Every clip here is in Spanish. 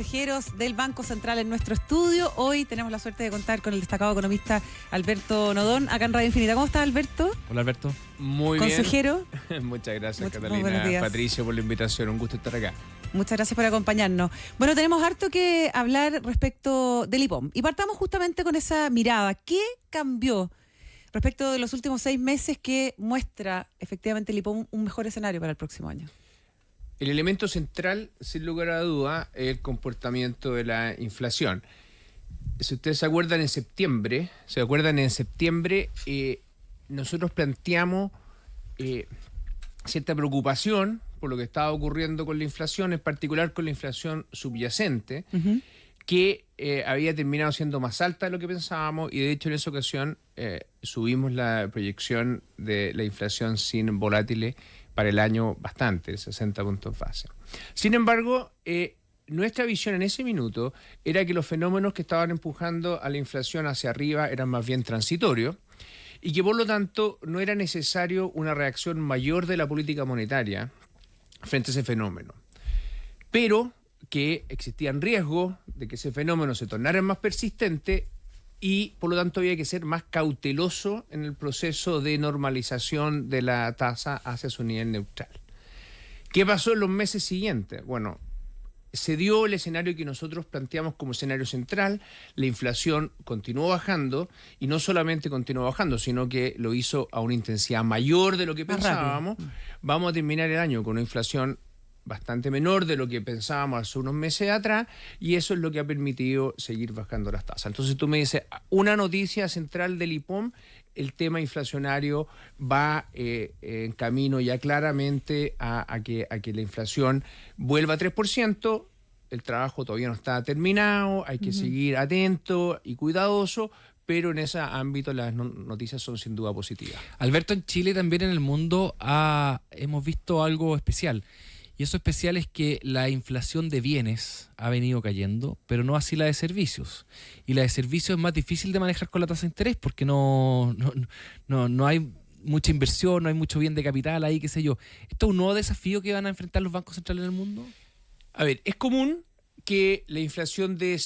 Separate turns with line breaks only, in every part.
Consejeros del Banco Central en nuestro estudio. Hoy tenemos la suerte de contar con el destacado economista Alberto Nodón, acá en Radio Infinita. ¿Cómo estás, Alberto?
Hola, Alberto.
Muy
Consejero.
bien. Muchas gracias,
Muy
Catalina.
buenos días.
Patricio, por la invitación. Un gusto estar acá.
Muchas gracias por acompañarnos. Bueno, tenemos harto que hablar respecto del IPOM. Y partamos justamente con esa mirada. ¿Qué cambió respecto de los últimos 6 meses que muestra efectivamente el IPOM un mejor escenario para el próximo año?
El elemento central, sin lugar a duda, es el comportamiento de la inflación. Si ustedes se acuerdan, en septiembre, nosotros planteamos cierta preocupación por lo que estaba ocurriendo con la inflación, en particular con la inflación subyacente, que había terminado siendo más alta de lo que pensábamos, y de hecho en esa ocasión subimos la proyección de la inflación sin volátiles para el año bastante, 60 puntos base. Sin embargo, nuestra visión en ese minuto era que los fenómenos que estaban empujando a la inflación hacia arriba eran más bien transitorios y que por lo tanto no era necesario una reacción mayor de la política monetaria frente a ese fenómeno, pero que existían riesgos de que ese fenómeno se tornara más persistente y por lo tanto había que ser más cauteloso en el proceso de normalización de la tasa hacia su nivel neutral. ¿Qué pasó en los meses siguientes? Bueno, se dio el escenario que nosotros planteamos como escenario central, la inflación continuó bajando, y no solamente continuó bajando, sino que lo hizo a una intensidad mayor de lo que pensábamos. Vamos a terminar el año con una inflación bastante menor de lo que pensábamos hace unos meses atrás, y eso es lo que ha permitido seguir bajando las tasas. Entonces tú me dices, una noticia central del IPOM, el tema inflacionario va en camino ya claramente a que la inflación vuelva a 3%, el trabajo todavía no está terminado, hay que seguir atento y cuidadoso, pero en ese ámbito las noticias son sin duda positivas.
Alberto, en Chile y también en el mundo hemos visto algo especial. Y eso especial es que la inflación de bienes ha venido cayendo, pero no así la de servicios. Y la de servicios es más difícil de manejar con la tasa de interés porque no hay mucha inversión, no hay mucho bien de capital ahí, qué sé yo. ¿Esto es un nuevo desafío que van a enfrentar los bancos centrales en el mundo?
A ver, es común que la inflación de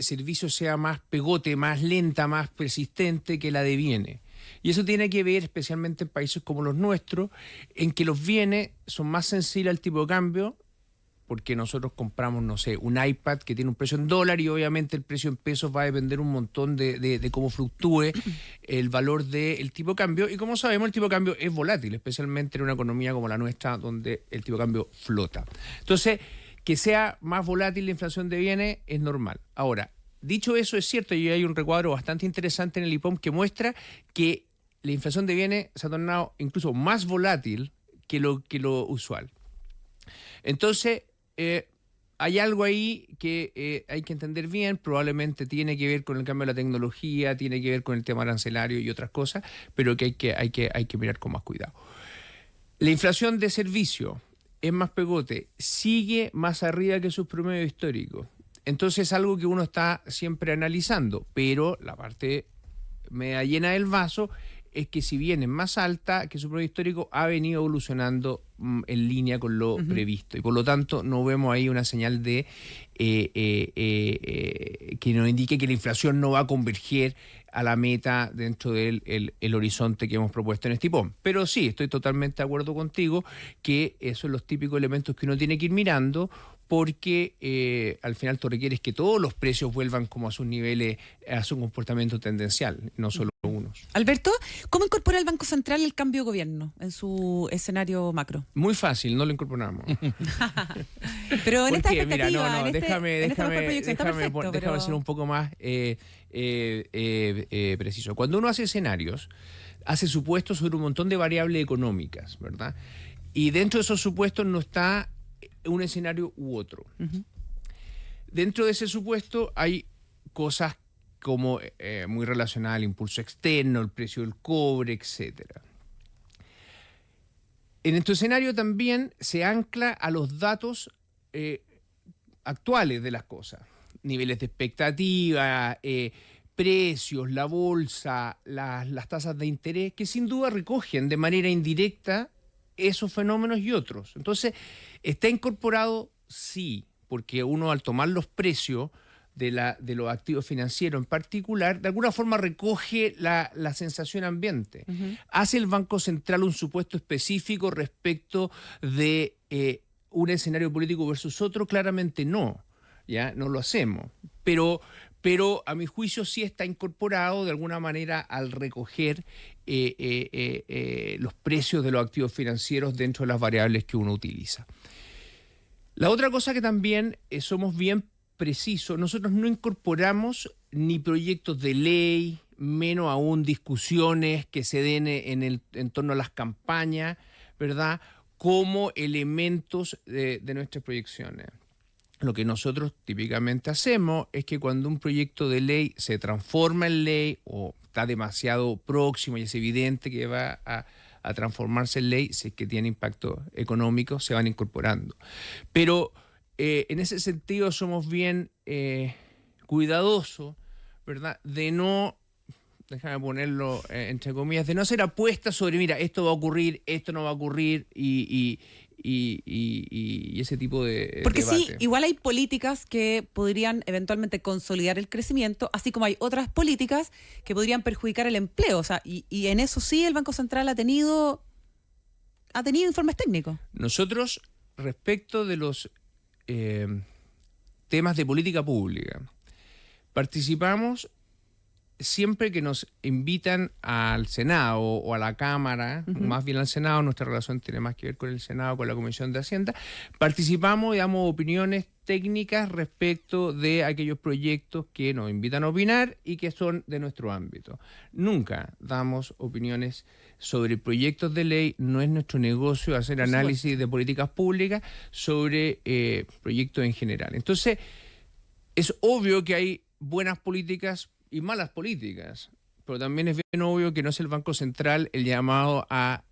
servicios sea más pegote, más lenta, más persistente que la de bienes. Y eso tiene que ver especialmente en países como los nuestros, en que los bienes son más sensibles al tipo de cambio, porque nosotros compramos, no sé, un iPad que tiene un precio en dólar y obviamente el precio en pesos va a depender un montón de cómo fluctúe el valor del tipo de cambio. Y como sabemos, el tipo de cambio es volátil, especialmente en una economía como la nuestra, donde el tipo de cambio flota. Entonces, que sea más volátil la inflación de bienes es normal. Ahora, dicho eso, es cierto, y hay un recuadro bastante interesante en el IPOM que muestra que la inflación de bienes se ha tornado incluso más volátil que lo usual. Entonces, hay algo ahí que hay que entender bien, probablemente tiene que ver con el cambio de la tecnología, tiene que ver con el tema arancelario y otras cosas, pero que hay que mirar con más cuidado. La inflación de servicio es más pegote, sigue más arriba que sus promedios históricos. Entonces es algo que uno está siempre analizando, pero la parte media llena del vaso es que si bien es más alta que su promedio histórico, ha venido evolucionando en línea con lo previsto. Y por lo tanto no vemos ahí una señal de que nos indique que la inflación no va a converger a la meta dentro del el horizonte que hemos propuesto en este IPOM. Pero sí, estoy totalmente de acuerdo contigo que esos son los típicos elementos que uno tiene que ir mirando, porque al final tú requieres que todos los precios vuelvan como a sus niveles, a su comportamiento tendencial, no solo unos.
Alberto, ¿cómo incorpora el Banco Central el cambio de gobierno en su escenario macro?
Muy fácil, no lo incorporamos.
Pero en esta expectativa,
Mira,
déjame
déjame ser un poco más preciso. Cuando uno hace escenarios, hace supuestos sobre un montón de variables económicas, ¿verdad? Y dentro de esos supuestos no está un escenario u otro. Dentro de ese supuesto hay cosas como muy relacionadas al impulso externo, el precio del cobre, etcétera. En este escenario también se ancla a los datos actuales de las cosas, niveles de expectativa, precios, la bolsa, las tasas de interés, que sin duda recogen de manera indirecta esos fenómenos y otros. Entonces, ¿está incorporado? Sí, porque uno al tomar los precios de los activos financieros en particular, de alguna forma recoge la sensación ambiente. ¿Hace el Banco Central un supuesto específico respecto de un escenario político versus otro? Claramente no, ¿ya? No lo hacemos. Pero a mi juicio sí está incorporado de alguna manera al recoger los precios de los activos financieros dentro de las variables que uno utiliza. La otra cosa que también somos bien precisos, nosotros no incorporamos ni proyectos de ley, menos aún discusiones que se den en torno a las campañas, ¿verdad?, como elementos de nuestras proyecciones. Lo que nosotros típicamente hacemos es que cuando un proyecto de ley se transforma en ley o está demasiado próximo y es evidente que va a transformarse en ley, si es que tiene impacto económico, se van incorporando. Pero en ese sentido somos bien cuidadosos, ¿verdad?, de no, déjame ponerlo entre comillas, de no hacer apuestas sobre, mira, esto va a ocurrir, esto no va a ocurrir y ese tipo de
Porque
debate.
sí, igual hay políticas que podrían eventualmente consolidar el crecimiento, así como hay otras políticas que podrían perjudicar el empleo. O sea, y en eso sí el Banco Central ha tenido informes técnicos.
Nosotros, respecto de los temas de política pública, participamos siempre que nos invitan al Senado o a la Cámara, más bien al Senado, nuestra relación tiene más que ver con el Senado, con la Comisión de Hacienda, participamos y damos opiniones técnicas respecto de aquellos proyectos que nos invitan a opinar y que son de nuestro ámbito. Nunca damos opiniones sobre proyectos de ley, no es nuestro negocio hacer análisis de políticas públicas sobre proyectos en general. Entonces, es obvio que hay buenas políticas y malas políticas, pero también es bien obvio que no es el Banco Central el llamado a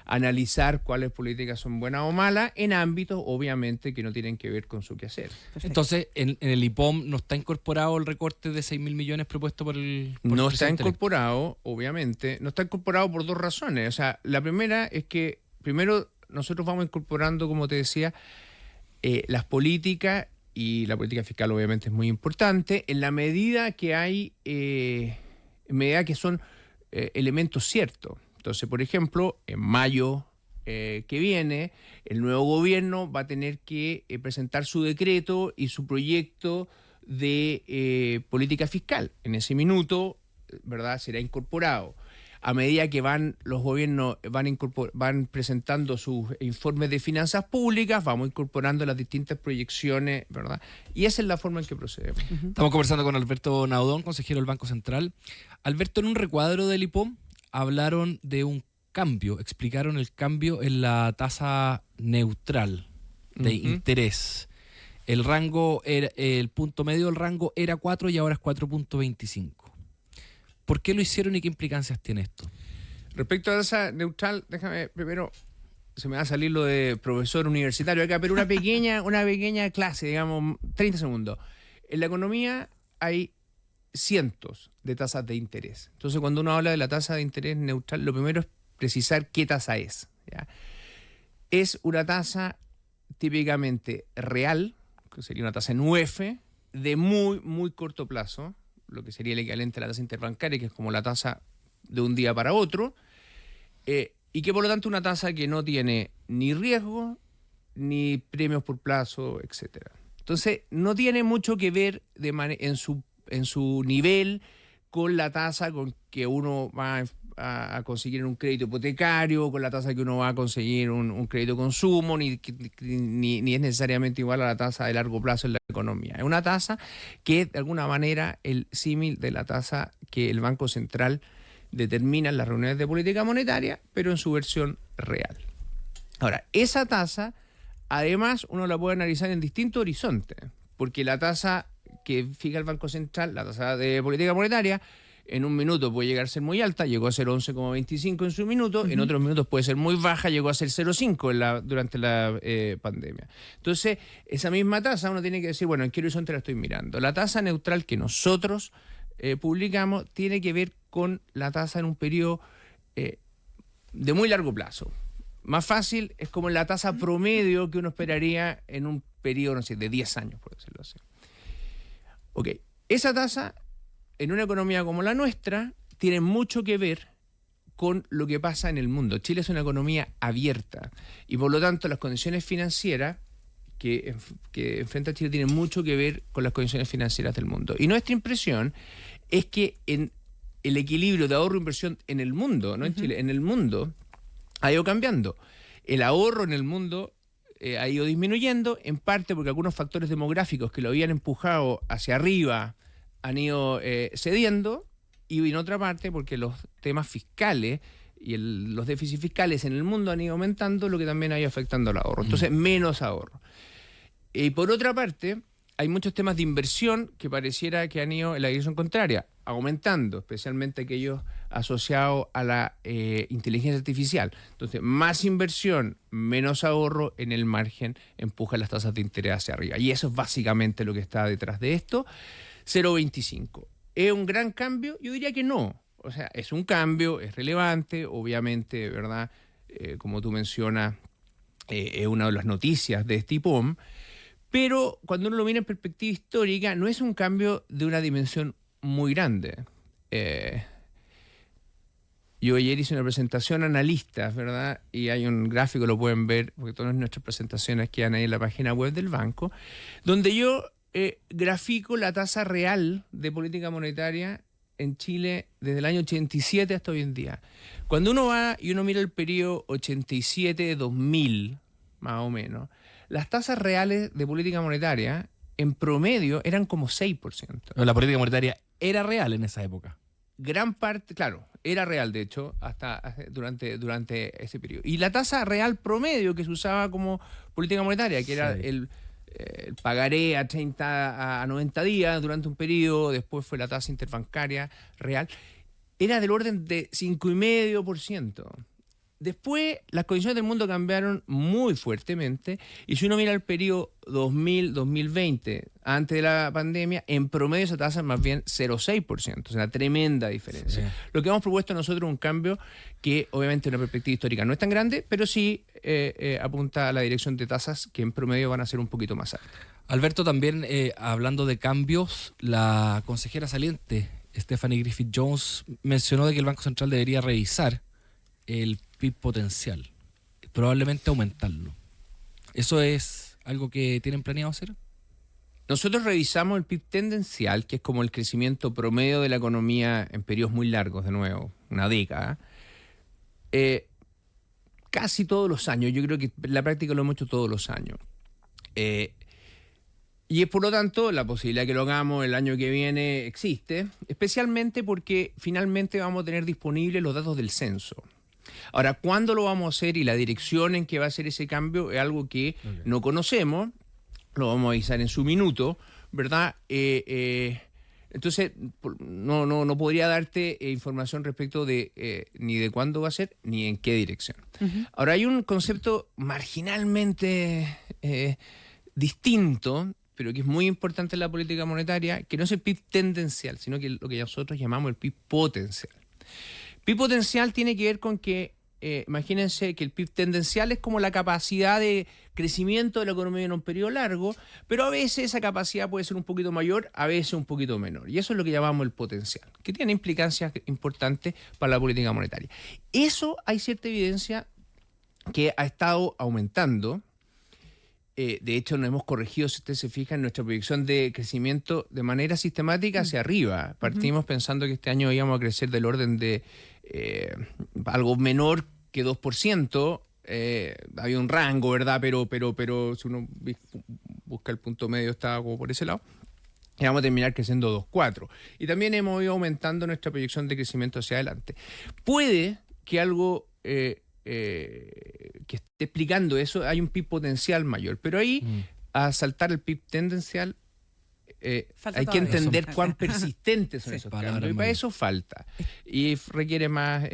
analizar cuáles políticas son buenas o malas en ámbitos, obviamente, que no tienen que ver con su quehacer.
Perfecto.
Entonces, en el IPOM no está incorporado el recorte de 6.000 millones propuesto por el
No está
presidente
incorporado, obviamente, no está incorporado por dos razones. O sea, la primera es que, primero, nosotros vamos incorporando, como te decía, las políticas, y la política fiscal obviamente es muy importante, en la medida que hay, en medida que son elementos ciertos. Entonces, por ejemplo, en mayo que viene, el nuevo gobierno va a tener que presentar su decreto y su proyecto de política fiscal. En ese minuto, ¿verdad?, será incorporado. A medida que los gobiernos van presentando sus informes de finanzas públicas, vamos incorporando las distintas proyecciones, ¿verdad? Y esa es la forma en que procedemos.
Estamos conversando con Alberto Naudón, consejero del Banco Central. Alberto, en un recuadro del IPOM hablaron de un cambio, explicaron el cambio en la tasa neutral de interés. El punto medio del rango era 4 y ahora es 4.25. ¿Por qué lo hicieron y qué implicancias tiene esto?
Respecto a tasa neutral, déjame primero, se me va a salir lo de profesor universitario acá, pero una pequeña clase, digamos, 30 segundos. En la economía hay cientos de tasas de interés. Entonces, cuando uno habla de la tasa de interés neutral, lo primero es precisar qué tasa es, ¿ya? Es una tasa típicamente real, que sería una tasa en UF, de muy, muy corto plazo, lo que sería el equivalente a la tasa interbancaria, que es como la tasa de un día para otro, y que por lo tanto una tasa que no tiene ni riesgo, ni premios por plazo, etc. Entonces, no tiene mucho que ver en su nivel con la tasa con que uno va a conseguir un crédito hipotecario, con la tasa que uno va a conseguir un crédito de consumo, ni es necesariamente igual a la tasa de largo plazo en la economía. Es una tasa que es de alguna manera el símil de la tasa que el Banco Central determina en las reuniones de política monetaria, pero en su versión real. Ahora, esa tasa, además, uno la puede analizar en distintos horizontes, porque la tasa que fija el Banco Central, la tasa de política monetaria, en un minuto puede llegar a ser muy alta, llegó a ser 11,25 en su minuto, en otros minutos puede ser muy baja, llegó a ser 0,5 durante la pandemia. Entonces, esa misma tasa uno tiene que decir, bueno, ¿en qué horizonte la estoy mirando? La tasa neutral que nosotros publicamos tiene que ver con la tasa en un periodo de muy largo plazo. más fácil, es como la tasa promedio que uno esperaría en un periodo, no sé, de 10 años, por decirlo así. Ok, esa tasa, en una economía como la nuestra, tiene mucho que ver con lo que pasa en el mundo. Chile es una economía abierta y por lo tanto las condiciones financieras que enfrenta Chile tienen mucho que ver con las condiciones financieras del mundo. Y nuestra impresión es que en el equilibrio de ahorro e inversión en el mundo, no en Chile, en el mundo, ha ido cambiando. El ahorro en el mundo ha ido disminuyendo, en parte porque algunos factores demográficos que lo habían empujado hacia arriba han ido cediendo, y en otra parte porque los temas fiscales y los déficits fiscales en el mundo han ido aumentando, lo que también ha ido afectando al ahorro. Entonces, menos ahorro. Y por otra parte, hay muchos temas de inversión que pareciera que han ido en la dirección contraria, aumentando, especialmente aquellos asociados a la inteligencia artificial. Entonces, más inversión, menos ahorro en el margen, empuja las tasas de interés hacia arriba. Y eso es básicamente lo que está detrás de esto. 0,25. ¿Es un gran cambio? Yo diría que no. O sea, es un cambio, es relevante, obviamente, ¿verdad? Como tú mencionas, es una de las noticias de este IPOM, pero cuando uno lo mira en perspectiva histórica, no es un cambio de una dimensión muy grande. Yo ayer hice una presentación a analistas, ¿verdad? Y hay un gráfico, lo pueden ver, porque todas nuestras presentaciones quedan ahí en la página web del banco, donde yo grafico la tasa real de política monetaria en Chile desde el año 87 hasta hoy en día. Cuando uno va y uno mira el periodo 87-2000, más o menos, las tasas reales de política monetaria en promedio eran como 6%.
La política monetaria era real en esa época.
Gran parte, claro, era real de hecho hasta durante ese periodo. Y la tasa real promedio que se usaba como política monetaria, que era el pagaré a 30 a 90 días durante un periodo, después fue la tasa interbancaria real, era del orden de 5,5%. Después las condiciones del mundo cambiaron muy fuertemente y si uno mira el periodo 2000-2020, antes de la pandemia, en promedio esa tasa es más bien 0,6%, o sea, una tremenda diferencia. Sí. Lo que hemos propuesto nosotros es un cambio que obviamente en una perspectiva histórica no es tan grande, pero sí apunta a la dirección de tasas que en promedio van a ser un poquito más altas.
Alberto, también hablando de cambios, la consejera saliente Stephanie Griffith-Jones mencionó de que el Banco Central debería revisar el PIB potencial, probablemente aumentarlo. ¿Eso es algo que tienen planeado hacer?
Nosotros revisamos el PIB tendencial, que es como el crecimiento promedio de la economía en periodos muy largos, de nuevo, una década, casi todos los años. Yo creo que en la práctica lo hemos hecho todos los años. Y es por lo tanto la posibilidad de que lo hagamos el año que viene existe, especialmente porque finalmente vamos a tener disponibles los datos del censo. Ahora, ¿cuándo lo vamos a hacer y la dirección en que va a ser ese cambio es algo que no conocemos? Lo vamos a avisar en su minuto, ¿verdad? Entonces, no podría darte información respecto de ni de cuándo va a ser ni en qué dirección. Ahora, hay un concepto marginalmente distinto, pero que es muy importante en la política monetaria, que no es el PIB tendencial, sino que lo que nosotros llamamos el PIB potencial. PIB potencial tiene que ver con que, imagínense que el PIB tendencial es como la capacidad de crecimiento de la economía en un periodo largo, pero a veces esa capacidad puede ser un poquito mayor, a veces un poquito menor. Y eso es lo que llamamos el potencial, que tiene implicancias importantes para la política monetaria. Eso hay cierta evidencia que ha estado aumentando. De hecho, nos hemos corregido, si usted se fija, en nuestra proyección de crecimiento de manera sistemática hacia arriba. Partimos pensando que este año íbamos a crecer del orden de algo menor que 2%. Había un rango, ¿verdad? Pero si uno busca el punto medio, estaba como por ese lado. Y vamos a terminar creciendo 2,4%. Y también hemos ido aumentando nuestra proyección de crecimiento hacia adelante. Puede que algo que esté explicando eso, hay un PIB potencial mayor, pero ahí a saltar el PIB tendencial
Falta
hay que
todavía.
entender cuán persistentes son
Sí.
esos
Palabras
cambios. Y
muy
para
bien.
eso falta. Y requiere más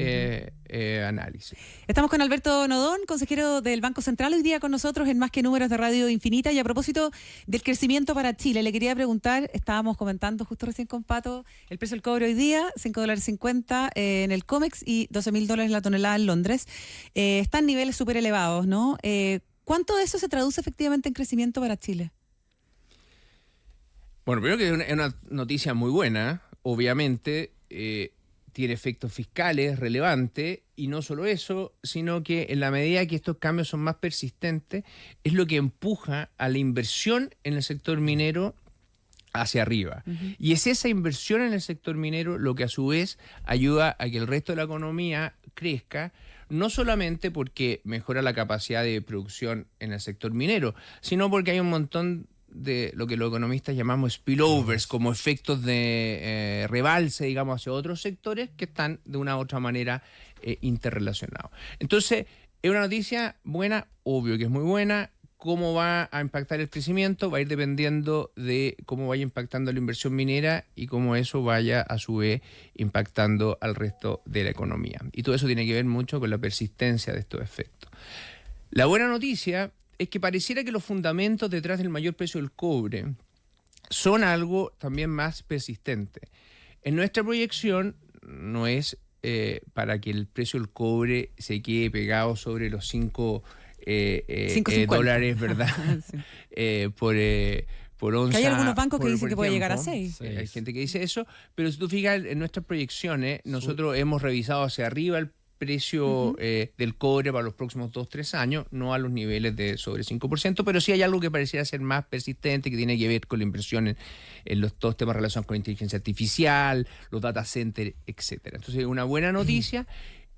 análisis.
Estamos con Alberto Nodón, consejero del Banco Central, hoy día con nosotros en Más que Números de Radio Infinita. Y a propósito del crecimiento para Chile, le quería preguntar, estábamos comentando justo recién con Pato, el precio del cobre hoy día, $5.50 en el COMEX y $12.000 la tonelada en Londres. Están niveles súper elevados, ¿no? ¿Cuánto de eso se traduce efectivamente en crecimiento para Chile?
Bueno, primero que es una noticia muy buena. Obviamente tiene efectos fiscales relevantes, y no solo eso, sino que en la medida que estos cambios son más persistentes, es lo que empuja a la inversión en el sector minero hacia arriba. Y es esa inversión en el sector minero lo que a su vez ayuda a que el resto de la economía crezca, no solamente porque mejora la capacidad de producción en el sector minero, sino porque hay un montón de lo que los economistas llamamos spillovers, como efectos de rebalse, digamos, hacia otros sectores que están de una u otra manera interrelacionados. Entonces, es una noticia buena, obvio que es muy buena. ¿Cómo va a impactar el crecimiento? Va a ir dependiendo de cómo vaya impactando la inversión minera y cómo eso vaya a su vez impactando al resto de la economía. Y todo eso tiene que ver mucho con la persistencia de estos efectos. La buena noticia es que pareciera que los fundamentos detrás del mayor precio del cobre son algo también más persistente. En nuestra proyección no es para que el precio del cobre se quede pegado sobre los 5 dólares, ¿verdad?
Sí.
Por onza.
Que hay algunos bancos que
por
dicen que puede llegar a
tiempo.
6.
Sí, hay gente que dice eso, pero si tú fijas en nuestras proyecciones, nosotros hemos revisado hacia arriba el precio del cobre para los próximos 2-3 años, no a los niveles de sobre 5%, pero sí hay algo que pareciera ser más persistente, que tiene que ver con la inversión en los todos temas relacionados con la inteligencia artificial, los data centers, etcétera. Entonces, una buena noticia.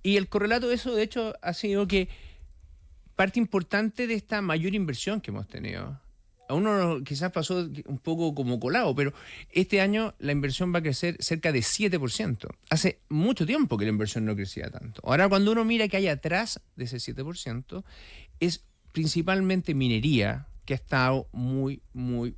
Y el correlato de eso, de hecho, ha sido que parte importante de esta mayor inversión que hemos tenido, a uno quizás pasó un poco como colado, pero este año la inversión va a crecer cerca de 7%. Hace mucho tiempo que la inversión no crecía tanto. Ahora, cuando uno mira que hay atrás de ese 7%, es principalmente minería, que ha estado muy, muy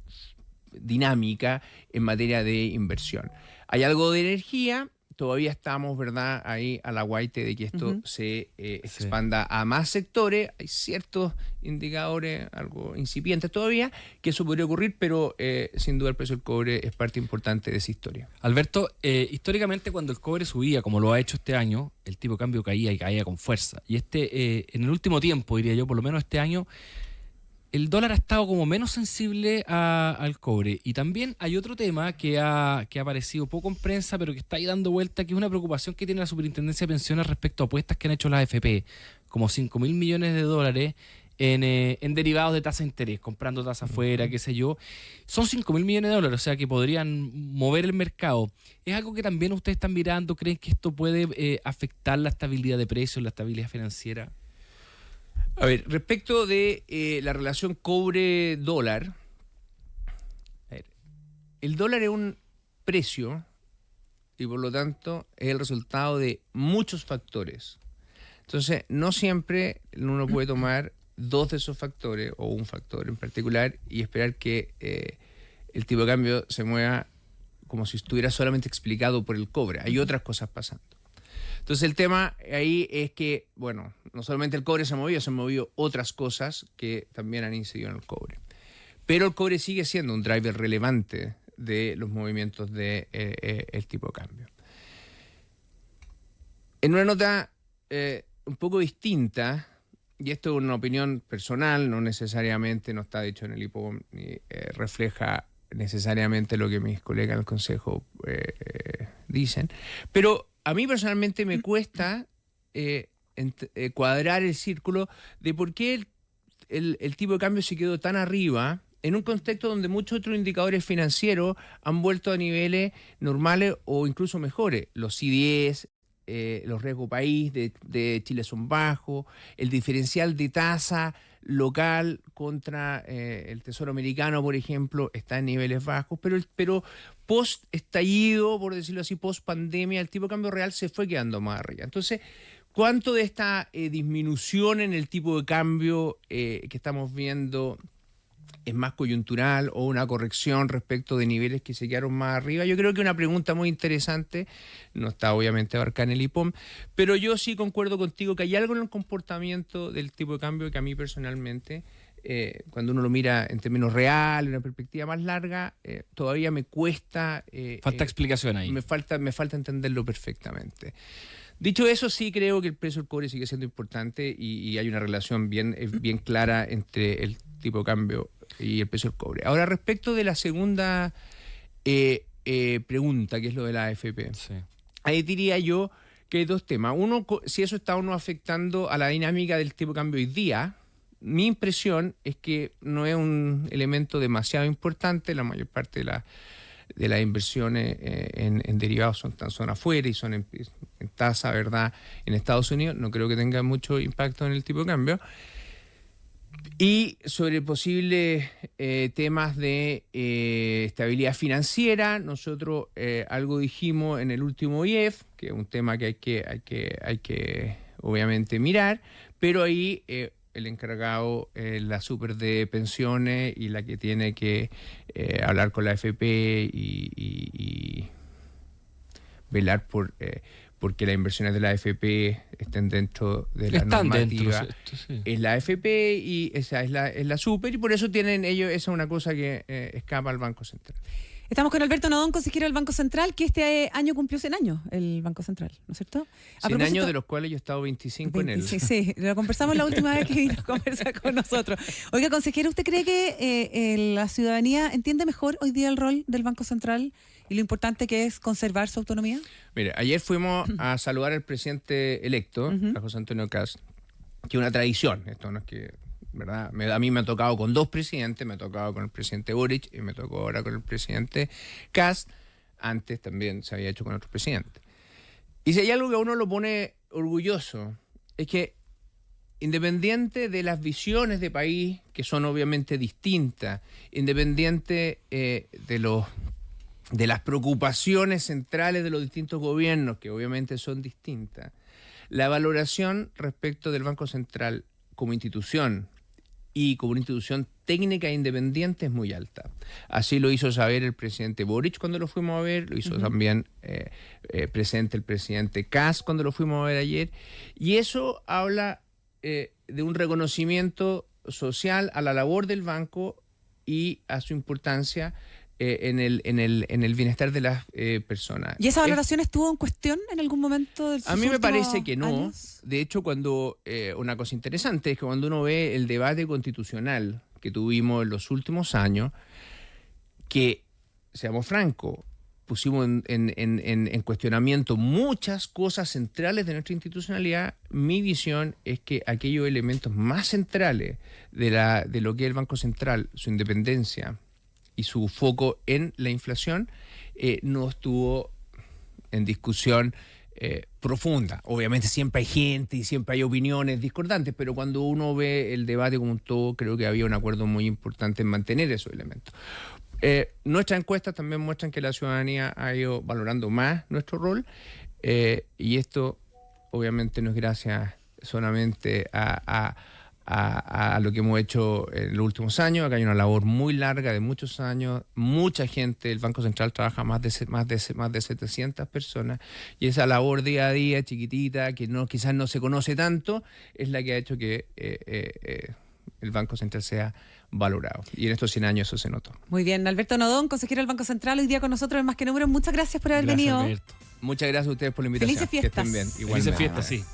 dinámica en materia de inversión. Hay algo de energía. Todavía estamos, ¿verdad?, ahí a la guaite de que esto se expanda a más sectores. Hay ciertos indicadores, algo incipientes todavía, que eso podría ocurrir, pero sin duda el precio del cobre es parte importante de esa historia.
Alberto, históricamente cuando el cobre subía, como lo ha hecho este año, el tipo de cambio caía y caía con fuerza. Y en el último tiempo, diría yo, por lo menos este año, el dólar ha estado como menos sensible al cobre. Y también hay otro tema que ha aparecido poco en prensa, pero que está ahí dando vuelta, que es una preocupación que tiene la Superintendencia de Pensiones respecto a apuestas que han hecho las AFP, como $5.000 millones en derivados de tasa de interés, comprando tasa afuera, qué sé yo. Son $5.000 millones, o sea que podrían mover el mercado. ¿Es algo que también ustedes están mirando? ¿Creen que esto puede afectar la estabilidad de precios, la estabilidad financiera?
A ver, respecto de la relación cobre-dólar, el dólar es un precio y por lo tanto es el resultado de muchos factores. Entonces, no siempre uno puede tomar dos de esos factores o un factor en particular y esperar que el tipo de cambio se mueva como si estuviera solamente explicado por el cobre. Hay otras cosas pasando. Entonces el tema ahí es que, bueno, no solamente el cobre se han movido otras cosas que también han incidido en el cobre. Pero el cobre sigue siendo un driver relevante de los movimientos del tipo de cambio. En una nota un poco distinta, y esto es una opinión personal, no necesariamente no está dicho en el IPOM, ni refleja necesariamente lo que mis colegas en el Consejo dicen, pero a mí personalmente me cuesta cuadrar el círculo de por qué el tipo de cambio se quedó tan arriba en un contexto donde muchos otros indicadores financieros han vuelto a niveles normales o incluso mejores. Los CDS, los riesgos país de Chile son bajos, el diferencial de tasa local contra el Tesoro americano, por ejemplo, está en niveles bajos, pero post estallido, por decirlo así, post pandemia, el tipo de cambio real se fue quedando más arriba. Entonces, ¿cuánto de esta disminución en el tipo de cambio que estamos viendo es más coyuntural o una corrección respecto de niveles que se quedaron más arriba. Yo creo que una pregunta muy interesante, no está obviamente abarcada en el IPOM, pero yo sí concuerdo contigo que hay algo en el comportamiento del tipo de cambio que a mí personalmente, cuando uno lo mira en términos reales, en una perspectiva más larga, todavía me cuesta...
falta explicación ahí.
Me falta entenderlo perfectamente. Dicho eso, sí creo que el precio del cobre sigue siendo importante y hay una relación bien clara entre el tipo de cambio y el precio del cobre. Ahora, respecto de la segunda pregunta, que es lo de la AFP,
Sí.
ahí diría yo que hay dos temas. Uno, si eso está o no afectando a la dinámica del tipo de cambio hoy día. Mi impresión es que no es un elemento demasiado importante. La mayor parte de las inversiones en derivados son afuera y son en tasa, ¿verdad? En Estados Unidos. No creo que tenga mucho impacto en el tipo de cambio. Y sobre posibles temas de estabilidad financiera, nosotros algo dijimos en el último IEF, que es un tema que hay que obviamente mirar, pero ahí el encargado, la super de pensiones y la que tiene que hablar con la AFP y velar porque las inversiones de la AFP estén dentro de la normativa.
Sí.
Es la AFP y esa es la super, y por eso tienen ellos, esa es una cosa que escapa al Banco Central.
Estamos con Alberto Nodón, consejero del Banco Central, que este año cumplió 100 años el Banco Central, ¿no es cierto?
100 años, de los cuales yo he estado 25 en él.
Sí, lo conversamos la última vez que vino a conversar con nosotros. Oiga, consejero, ¿usted cree que la ciudadanía entiende mejor hoy día el rol del Banco Central y lo importante que es conservar su autonomía?
Mire, ayer fuimos a saludar al presidente electo, a José Antonio Kast, que es una tradición. Esto no es que, ¿verdad? A mí me ha tocado con dos presidentes, me ha tocado con el presidente Boric y me tocó ahora con el presidente Kast. Antes también se había hecho con otros presidentes. Y si hay algo que a uno lo pone orgulloso, es que independiente de las visiones de país, que son obviamente distintas, independiente de las preocupaciones centrales de los distintos gobiernos, que obviamente son distintas, la valoración respecto del Banco Central como institución y como una institución técnica e independiente es muy alta. Así lo hizo saber el presidente Boric cuando lo fuimos a ver, lo hizo también presente el presidente Kast cuando lo fuimos a ver ayer, y eso habla de un reconocimiento social a la labor del banco y a su importancia en el bienestar de las personas.
¿Y esa valoración estuvo en cuestión en algún momento del
A mí me parece que no. Años? De hecho, cuando una cosa interesante es que cuando uno ve el debate constitucional que tuvimos en los últimos años, que, seamos francos, pusimos en cuestionamiento muchas cosas centrales de nuestra institucionalidad, mi visión es que aquellos elementos más centrales de lo que es el Banco Central, su independencia y su foco en la inflación, no estuvo en discusión profunda. Obviamente siempre hay gente y siempre hay opiniones discordantes, pero cuando uno ve el debate como un todo, creo que había un acuerdo muy importante en mantener esos elementos. Nuestras encuestas también muestran que la ciudadanía ha ido valorando más nuestro rol, y esto obviamente no es gracias solamente a lo que hemos hecho en los últimos años. Acá hay una labor muy larga de muchos años, mucha gente. El Banco Central trabaja más de 700 personas, y esa labor día a día chiquitita que quizás no se conoce tanto es la que ha hecho que el Banco Central sea valorado, y en estos 100 años eso se notó.
Muy bien, Alberto Nodón, consejero del Banco Central, hoy día con nosotros en Más que Números. Muchas gracias por haber venido.
Alberto.
Muchas gracias a ustedes por la invitación.
Felices fiestas.
Que estén bien.
Felices fiestas, sí.